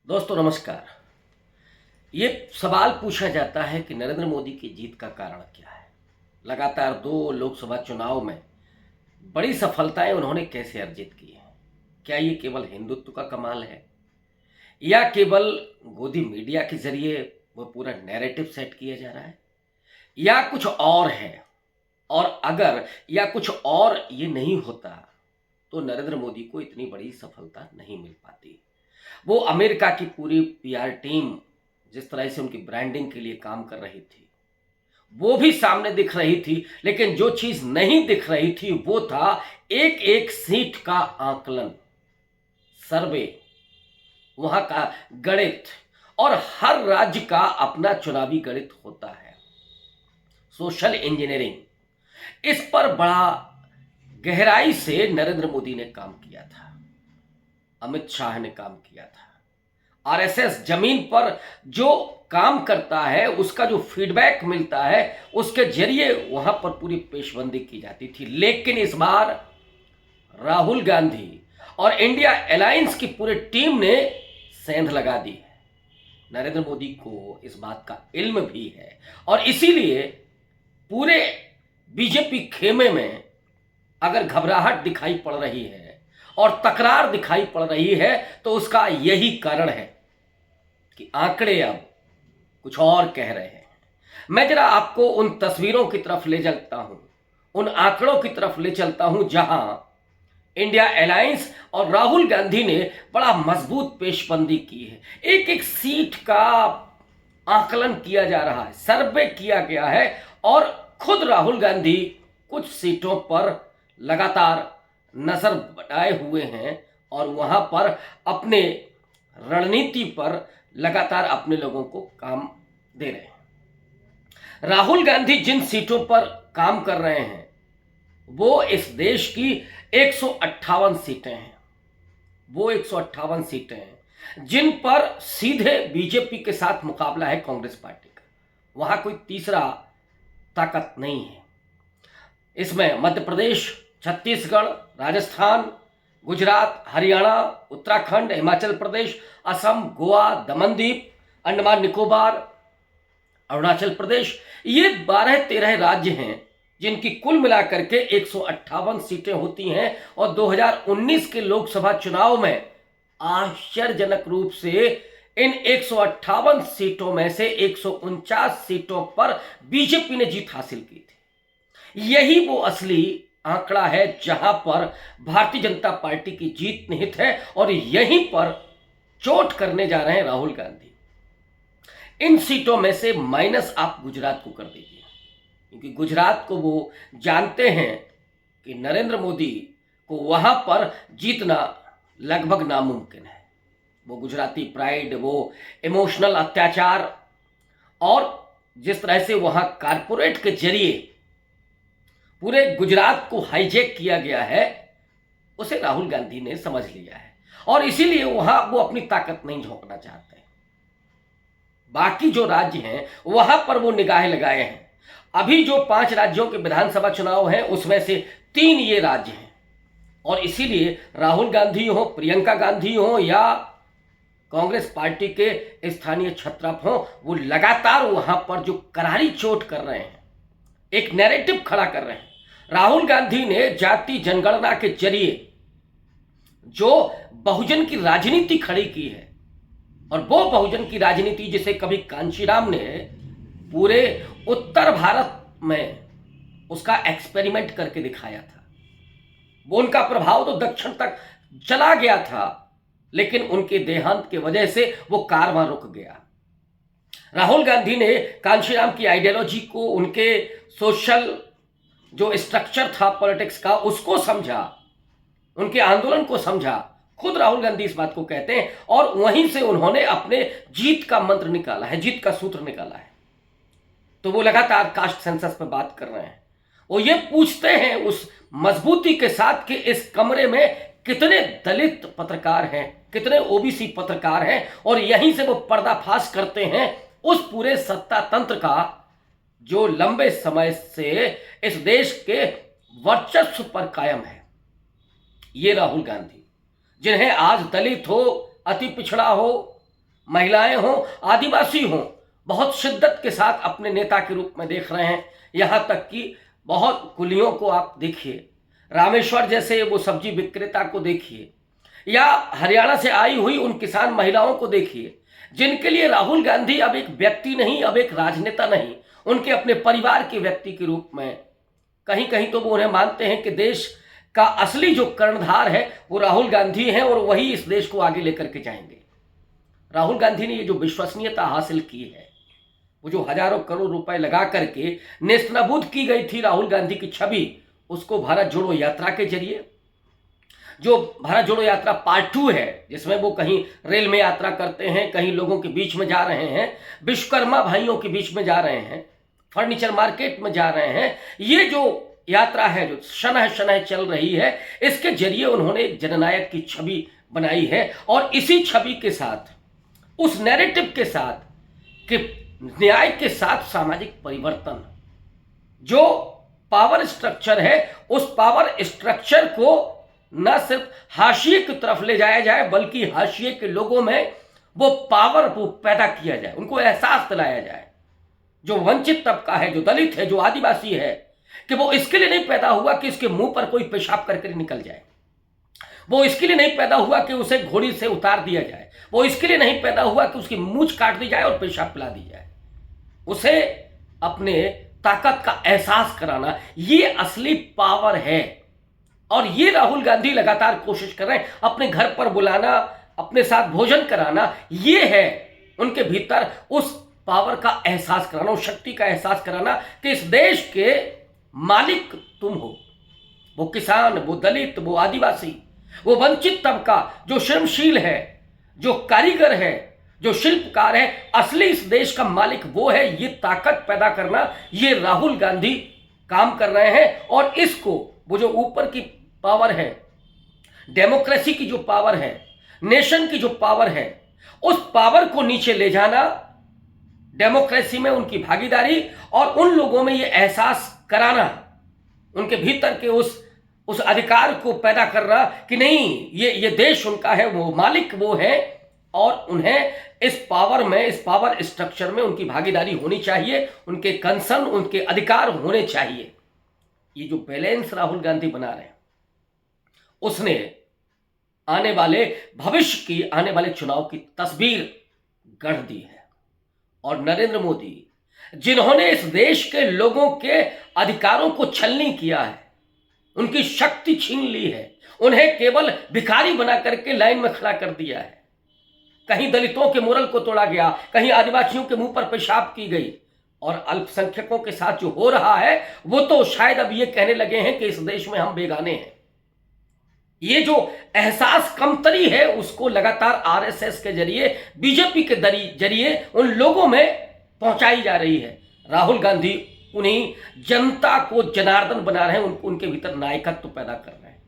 दोस्तों नमस्कार। ये सवाल पूछा जाता है कि नरेंद्र मोदी की जीत का कारण क्या है। लगातार 2 लोकसभा चुनाव में बड़ी सफलताएं उन्होंने कैसे अर्जित की हैं। क्या ये केवल हिंदुत्व का कमाल है या केवल गोदी मीडिया के जरिए वो पूरा नैरेटिव सेट किया जा रहा है या कुछ और है। और अगर या कुछ और ये नहीं होता तो नरेंद्र मोदी को इतनी बड़ी सफलता नहीं मिल पाती। वो अमेरिका की पूरी पीआर टीम जिस तरह से उनकी ब्रांडिंग के लिए काम कर रही थी वो भी सामने दिख रही थी, लेकिन जो चीज नहीं दिख रही थी वो था एक एक सीट का आकलन, सर्वे, वहां का गणित। और हर राज्य का अपना चुनावी गणित होता है, सोशल इंजीनियरिंग। इस पर बड़ा गहराई से नरेंद्र मोदी ने काम किया था, अमित शाह ने काम किया था। आरएसएस जमीन पर जो काम करता है उसका जो फीडबैक मिलता है उसके जरिए वहां पर पूरी पेशबंदी की जाती थी। लेकिन इस बार राहुल गांधी और इंडिया अलायंस की पूरी टीम ने सेंध लगा दी है। नरेंद्र मोदी को इस बात का इल्म भी है और इसीलिए पूरे बीजेपी खेमे में अगर घबराहट दिखाई पड़ रही है और तकरार दिखाई पड़ रही है तो उसका यही कारण है कि आंकड़े अब कुछ और कह रहे हैं। मैं जरा आपको उन तस्वीरों की तरफ ले चलता हूं, उन आंकड़ों की तरफ ले चलता हूं जहां इंडिया अलायंस और राहुल गांधी ने बड़ा मजबूत पेशबंदी की है। एक एक सीट का आकलन किया जा रहा है, सर्वे किया गया है और खुद राहुल गांधी कुछ सीटों पर लगातार नजर बनाए हुए हैं और वहां पर अपने रणनीति पर लगातार अपने लोगों को काम दे रहे हैं। राहुल गांधी जिन सीटों पर काम कर रहे हैं वो इस देश की 158 सीटें हैं। वो 158 सीटें हैं जिन पर सीधे बीजेपी के साथ मुकाबला है कांग्रेस पार्टी का। वहां कोई तीसरा ताकत नहीं है। इसमें मध्य प्रदेश, छत्तीसगढ़, राजस्थान, गुजरात, हरियाणा, उत्तराखंड, हिमाचल प्रदेश, असम, गोवा, दमनदीप, अंडमान निकोबार, अरुणाचल प्रदेश, ये 12-13 राज्य हैं जिनकी कुल मिलाकर के 158 सीटें होती हैं। और 2019 के लोकसभा चुनाव में आश्चर्यजनक रूप से इन 158 सीटों में से 149 सीटों पर बीजेपी ने जीत हासिल की थी। यही वो असली आंकड़ा है जहां पर भारतीय जनता पार्टी की जीत निहित है और यहीं पर चोट करने जा रहे हैं राहुल गांधी। इन सीटों में से माइनस आप गुजरात को कर दीजिए, क्योंकि गुजरात को वो जानते हैं कि नरेंद्र मोदी को वहां पर जीतना लगभग नामुमकिन है। वो गुजराती प्राइड, वो इमोशनल अत्याचार और जिस तरह से वहां कारपोरेट के जरिए पूरे गुजरात को हाईजैक किया गया है उसे राहुल गांधी ने समझ लिया है और इसीलिए वहां वो अपनी ताकत नहीं झोंकना चाहते। बाकी जो राज्य हैं वहां पर वो निगाहें लगाए हैं। अभी जो 5 राज्यों के विधानसभा चुनाव हैं उसमें से 3 ये राज्य हैं और इसीलिए राहुल गांधी हो, प्रियंका गांधी हो या कांग्रेस पार्टी के स्थानीय छत्रप हो, वो लगातार वहां पर जो करारी चोट कर रहे हैं, एक नैरेटिव खड़ा कर रहे हैं। राहुल गांधी ने जाति जनगणना के जरिए जो बहुजन की राजनीति खड़ी की है और वो बहुजन की राजनीति जिसे कभी कांशीराम ने पूरे उत्तर भारत में उसका एक्सपेरिमेंट करके दिखाया था, वो उनका प्रभाव तो दक्षिण तक चला गया था, लेकिन उनके देहांत की वजह से वो कारवां रुक गया। राहुल गांधी ने कांशीराम की आइडियोलॉजी को, उनके सोशल जो स्ट्रक्चर था पॉलिटिक्स का, उसको समझा, उनके आंदोलन को समझा। खुद राहुल गांधी इस बात को कहते हैं और वहीं से उन्होंने अपने जीत का मंत्र निकाला है, जीत का सूत्र निकाला है। तो वो लगातार कास्ट सेंसस पे बात कर रहे हैं। वो ये पूछते हैं उस मजबूती के साथ कि इस कमरे में कितने दलित पत्रकार हैं, कितने ओबीसी पत्रकार हैं, और यहीं से वो पर्दाफाश करते हैं उस पूरे सत्ता तंत्र का जो लंबे समय से इस देश के वर्चस्व पर कायम है। ये राहुल गांधी जिन्हें आज दलित हो, अति पिछड़ा हो, महिलाएं हों, आदिवासी हों, बहुत शिद्दत के साथ अपने नेता के रूप में देख रहे हैं। यहाँ तक कि बहुत कुलियों को आप देखिए, रामेश्वर जैसे वो सब्जी विक्रेता को देखिए, या हरियाणा से आई हुई उन किसान महिलाओं को देखिए, जिनके लिए राहुल गांधी अब एक व्यक्ति नहीं, अब एक राजनेता नहीं, उनके अपने परिवार के व्यक्ति के रूप में, कहीं कहीं तो वो उन्हें मानते हैं कि देश का असली जो कर्णधार है वो राहुल गांधी हैं और वही इस देश को आगे लेकर के जाएंगे। राहुल गांधी ने ये जो विश्वसनीयता हासिल की है, वो जो हजारों करोड़ रुपए लगा करके नेस्तनाबूद की गई थी राहुल गांधी की छवि, उसको भारत जोड़ो यात्रा के जरिए, जो भारत जोड़ो यात्रा पार्ट 2 है, जिसमें वो कहीं रेल में यात्रा करते हैं, कहीं लोगों के बीच में जा रहे हैं, विश्वकर्मा भाइयों के बीच में जा रहे हैं, फर्नीचर मार्केट में जा रहे हैं, ये जो यात्रा है जो शनह शनह चल रही है, इसके जरिए उन्होंने एक जननायक की छवि बनाई है। और इसी छवि के साथ, उस नैरेटिव के साथ कि न्याय के साथ सामाजिक परिवर्तन, जो पावर स्ट्रक्चर है, उस पावर स्ट्रक्चर को न सिर्फ हाशिए की तरफ ले जाया जाए, बल्कि हाशिए के लोगों में वो पावर को पैदा किया जाए, उनको एहसास दिलाया जाए। जो वंचित तबका है, जो दलित है, जो आदिवासी है, कि वो इसके लिए नहीं पैदा हुआ कि इसके मुंह पर कोई पेशाब करके निकल जाए, वो इसके लिए नहीं पैदा हुआ कि उसे घोड़ी से उतार दिया जाए, वो इसके लिए नहीं पैदा हुआ कि उसकी मूंछ काट दी जाए और पेशाब पिला दी जाए। उसे अपने ताकत का एहसास कराना, ये असली पावर है। और ये राहुल गांधी लगातार कोशिश कर रहे हैं, अपने घर पर बुलाना, अपने साथ भोजन कराना, ये है उनके भीतर उस पावर का एहसास कराना, उस शक्ति का एहसास कराना कि इस देश के मालिक तुम हो। वो किसान, वो दलित, वो आदिवासी, वो वंचित तबका, जो श्रमशील है, जो कारीगर है, जो शिल्पकार है, असली इस देश का मालिक वो है। ये ताकत पैदा करना, ये राहुल गांधी काम कर रहे हैं। और इसको, वो जो ऊपर की पावर है, डेमोक्रेसी की जो पावर है, नेशन की जो पावर है, उस पावर को नीचे ले जाना, डेमोक्रेसी में उनकी भागीदारी, और उन लोगों में ये एहसास कराना, उनके भीतर के उस अधिकार को पैदा करना कि नहीं, ये देश उनका है, वो मालिक वो है, और उन्हें इस पावर में, इस पावर स्ट्रक्चर में उनकी भागीदारी होनी चाहिए, उनके कंसर्न, उनके अधिकार होने चाहिए। ये जो बैलेंस राहुल गांधी बना रहे हैं, उसने आने वाले भविष्य की, आने वाले चुनाव की तस्वीर गढ़ दी है। और नरेंद्र मोदी, जिन्होंने इस देश के लोगों के अधिकारों को छलनी किया है, उनकी शक्ति छीन ली है, उन्हें केवल भिखारी बना करके लाइन में खड़ा कर दिया है, कहीं दलितों के मोरल को तोड़ा गया, कहीं आदिवासियों के मुंह पर पेशाब की गई, और अल्पसंख्यकों के साथ जो हो रहा है, वो तो शायद अब ये कहने लगे हैं कि इस देश में हम बेगाने हैं। ये जो एहसास कमतरी है, उसको लगातार आरएसएस के जरिए, बीजेपी के जरिए उन लोगों में पहुंचाई जा रही है। राहुल गांधी उन्हीं जनता को जनार्दन बना रहे हैं, उनके भीतर नायकत्व पैदा कर रहे हैं।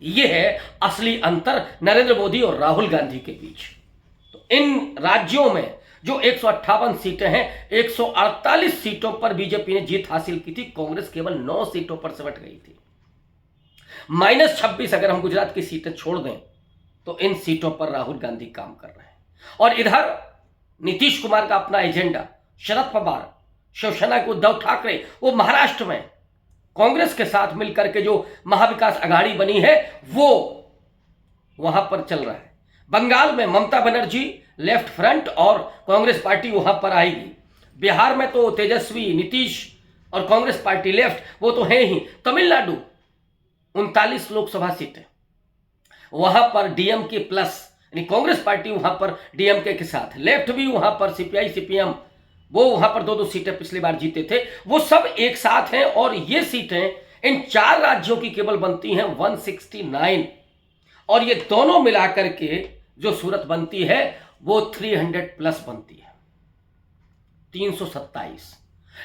ये है असली अंतर नरेंद्र मोदी और राहुल गांधी के बीच। तो इन राज्यों में जो 158 सीटें हैं, 148 सीटों पर बीजेपी ने जीत हासिल की थी, कांग्रेस केवल 9 सीटों पर सिमट गई थी। -26 अगर हम गुजरात की सीटें छोड़ दें तो इन सीटों पर राहुल गांधी काम कर रहे हैं। और इधर नीतीश कुमार का अपना एजेंडा, शरद पवार, शिवसेना के उद्धव ठाकरे, वो महाराष्ट्र में कांग्रेस के साथ मिलकर के जो महाविकास अघाड़ी बनी है, वो वहां पर चल रहा है। बंगाल में ममता बनर्जी लेफ्ट फ्रंट और कांग्रेस पार्टी वहां पर आएगी। बिहार में तो तेजस्वी, नीतीश और कांग्रेस पार्टी लेफ्ट, वो तो है ही। तमिलनाडु 39 लोकसभा सीटें, वहां पर डीएमके प्लस, यानी कांग्रेस पार्टी वहां पर डीएमके के साथ, लेफ्ट भी वहां पर सीपीआई सीपीएम, वो वहां पर 2-2 सीटें पिछली बार जीते थे, वो सब एक साथ हैं। और ये सीटें इन 4 राज्यों की केवल बनती हैं 169, और ये दोनों मिलाकर के जो सूरत बनती है वो 300 प्लस बनती है, 327।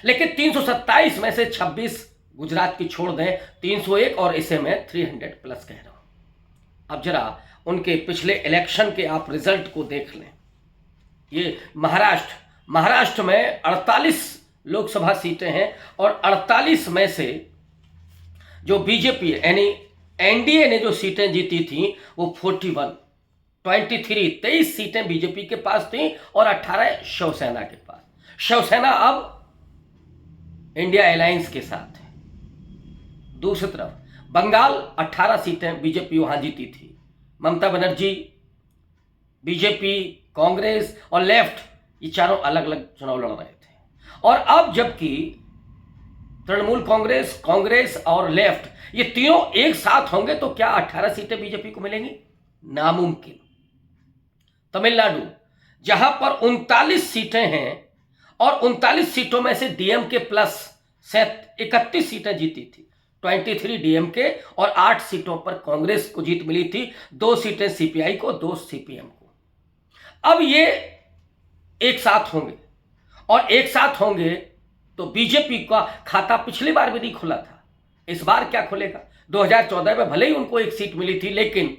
लेकिन 327 में से 26 गुजरात की छोड़ दें, 301, और इसे मैं 300 प्लस कह रहा हूं। अब जरा उनके पिछले इलेक्शन के आप रिजल्ट को देख लें। ये महाराष्ट्र में 48 लोकसभा सीटें हैं, और 48 में से जो बीजेपी यानी एनडीए ने जो सीटें जीती थी वो 41, 23 सीटें बीजेपी के पास थी और 18 शिवसेना के पास। शिवसेना अब इंडिया अलायंस के साथ है। दूसरी तरफ बंगाल 18 सीटें बीजेपी वहां जीती थी। ममता बनर्जी, बीजेपी, कांग्रेस और लेफ्ट, ये चारों अलग अलग चुनाव लड़ रहे थे। और अब जबकि तृणमूल कांग्रेस, कांग्रेस और लेफ्ट, ये तीनों एक साथ होंगे तो क्या 18 सीटें बीजेपी को मिलेंगी? नामुमकिन। तमिलनाडु, जहां पर 39 सीटें हैं और 39 सीटों में से डीएमके प्लस 31 सीटें जीती थी। 23 डीएमके और 8 सीटों पर कांग्रेस को जीत मिली थी। 2 सीटें सीपीआई को, 2 सीपीएम को। अब ये एक साथ होंगे और एक साथ होंगे तो बीजेपी का खाता पिछली बार भी नहीं खुला था, इस बार क्या खुलेगा? 2014 में भले ही उनको एक सीट मिली थी, लेकिन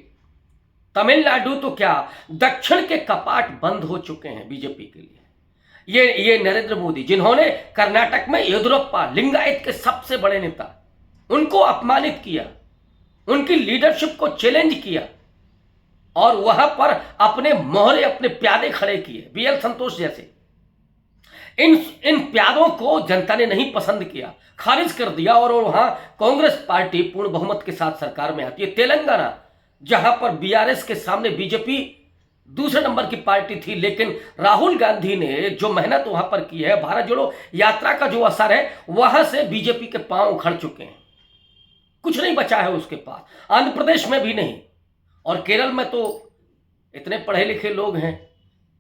तमिलनाडु तो क्या, दक्षिण के कपाट बंद हो चुके हैं बीजेपी के लिए। ये नरेंद्र मोदी, जिन्होंने कर्नाटक में येदियुरप्पा, लिंगायत के सबसे बड़े नेता, उनको अपमानित किया, उनकी लीडरशिप को चैलेंज किया और वहां पर अपने मोहरे, अपने प्यादे खड़े किए, बीएल संतोष जैसे। इन प्यादों को जनता ने नहीं पसंद किया, खारिज कर दिया और वहां कांग्रेस पार्टी पूर्ण बहुमत के साथ सरकार में आती है। तेलंगाना, जहां पर बीआरएस के सामने बीजेपी दूसरे नंबर की पार्टी थी, लेकिन राहुल गांधी ने जो मेहनत वहां पर की है, भारत जोड़ो यात्रा का जो असर है, वहां से बीजेपी के पांव उखड़ चुके हैं, कुछ नहीं बचा है उसके पास। आंध्र प्रदेश में भी नहीं, और केरल में तो इतने पढ़े लिखे लोग हैं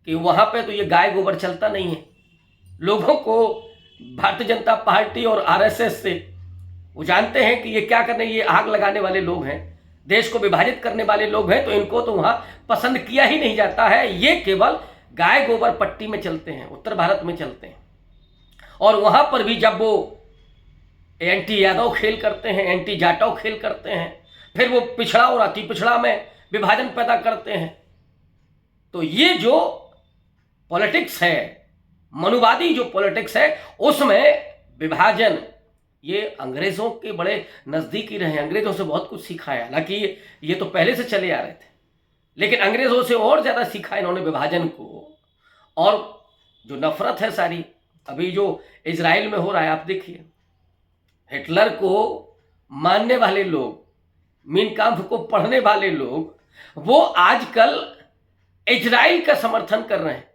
कि वहां पे तो ये गाय गोबर चलता नहीं है। लोगों को भारतीय जनता पार्टी और आरएसएस से, वो जानते हैं कि ये क्या करने, ये आग लगाने वाले लोग हैं, देश को विभाजित करने वाले लोग हैं, तो इनको तो वहां पसंद किया ही नहीं जाता है। ये केवल गाय गोबर पट्टी में चलते हैं, उत्तर भारत में चलते हैं। और वहां पर भी जब वो एंटी यादव खेल करते हैं, एंटी जाटव खेल करते हैं, फिर वो पिछड़ा और अति पिछड़ा में विभाजन पैदा करते हैं, तो ये जो पॉलिटिक्स है, मनुवादी जो पॉलिटिक्स है, उसमें विभाजन, ये अंग्रेजों के बड़े नजदीकी रहे, अंग्रेजों से बहुत कुछ सीखा है। हालांकि ये तो पहले से चले आ रहे थे, लेकिन अंग्रेजों से और ज्यादा सीखा इन्होंने विभाजन को। और जो नफरत है सारी, अभी जो इजराइल में हो रहा है, आप देखिए, हिटलर को मानने वाले लोग, मीन काम्फ को पढ़ने वाले लोग, वो आजकल इजराइल का समर्थन कर रहे हैं।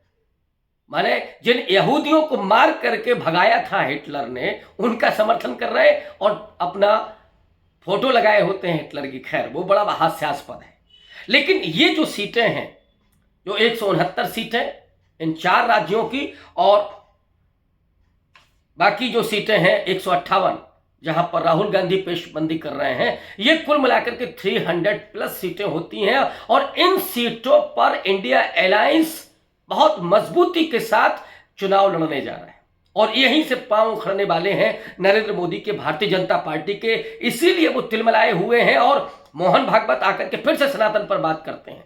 माने जिन यहूदियों को मार करके भगाया था हिटलर ने, उनका समर्थन कर रहे हैं और अपना फोटो लगाए होते हैं हिटलर की। खैर, वो बड़ा हास्यास्पद है। लेकिन ये जो सीटें हैं, जो 169 सीटें इन 4 राज्यों की, और बाकी जो सीटें हैं 158, जहां पर राहुल गांधी पेशबंदी कर रहे हैं, ये कुल मिलाकर के 300 प्लस सीटें होती हैं। और इन सीटों पर इंडिया अलायंस बहुत मजबूती के साथ चुनाव लड़ने जा रहा है और यहीं से पांव उखड़ने वाले हैं नरेंद्र मोदी के, भारतीय जनता पार्टी के। इसीलिए वो तिलमिलाए हुए हैं और मोहन भागवत आकर के फिर से सनातन पर बात करते हैं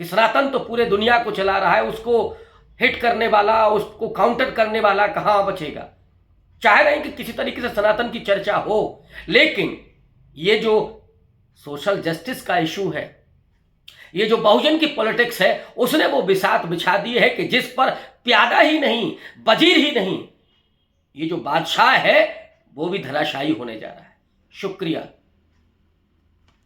कि सनातन तो पूरे दुनिया को चला रहा है, उसको हिट करने वाला, उसको काउंटर करने वाला कहां बचेगा। चाह रहे हैं कि किसी तरीके से सनातन की चर्चा हो, लेकिन ये जो सोशल जस्टिस का इशू है, ये जो बहुजन की पॉलिटिक्स है, उसने वो बिसात बिछा दी है कि जिस पर प्यादा ही नहीं, वजीर ही नहीं, ये जो बादशाह है वो भी धराशायी होने जा रहा है। शुक्रिया।